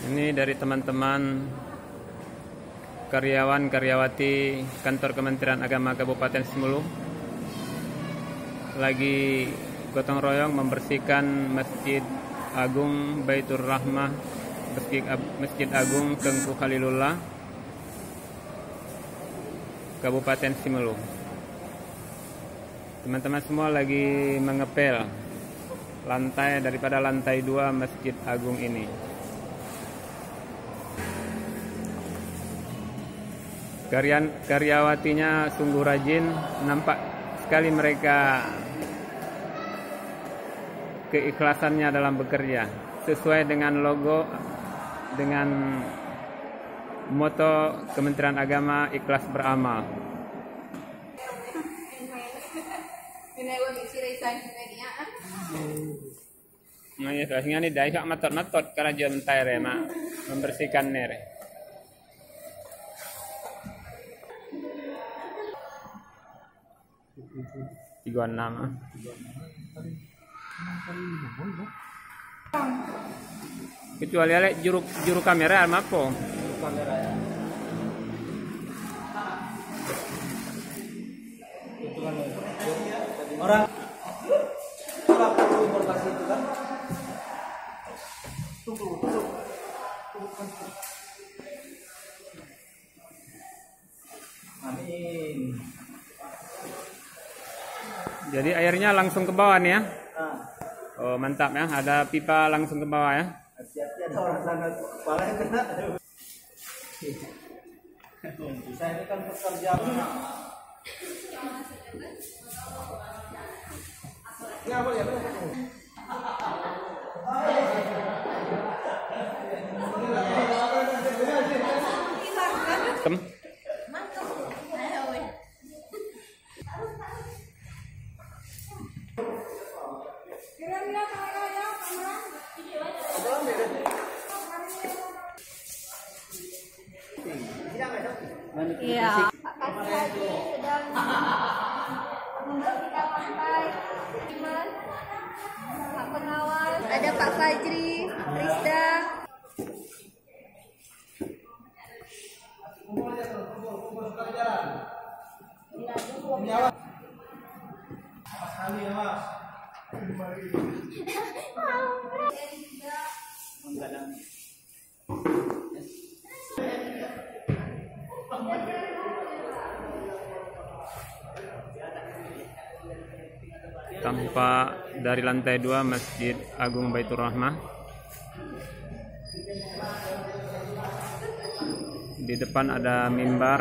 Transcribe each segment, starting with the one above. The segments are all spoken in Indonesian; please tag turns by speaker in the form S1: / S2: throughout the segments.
S1: Ini dari teman-teman karyawan-karyawati kantor Kementerian Agama Kabupaten Simelu lagi gotong royong membersihkan Masjid Agung Baitur Rahmah, Masjid Agung Tengku Khalilullah, Kabupaten Simelu. Teman-teman semua lagi mengepel lantai daripada lantai 2 Masjid Agung ini. Karyawatinya sungguh rajin, nampak sekali mereka keikhlasannya dalam bekerja, sesuai dengan logo, dengan moto Kementerian Agama, ikhlas beramal. Nah, ya, rasanya nih dai hak matot-matot karena jam tayar mak membersihkan ner. Tiga enam. Kecuali ada juru kamera apa? Juru kamera ya. Orang perlu informasi itu kan? Tunggu. Amin. Jadi airnya langsung ke bawah nih ya? Oh mantap ya, ada pipa langsung ke bawah ya? Hati-hati ada orang sangat kepala yang kena. Saya ini kan pekerja. Ya boleh.
S2: Iya, Pak Kasih sedang membersihkan lantai. Pak pengawas, ada Pak Fajri, Rizda.
S1: Tampak dari lantai 2 Masjid Agung Baitur Rahmah. Di depan ada mimbar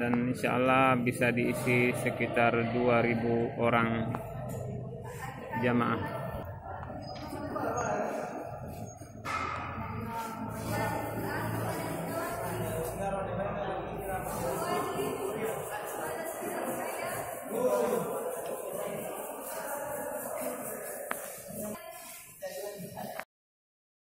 S1: dan insya Allah bisa diisi sekitar 2000 orang jamaah.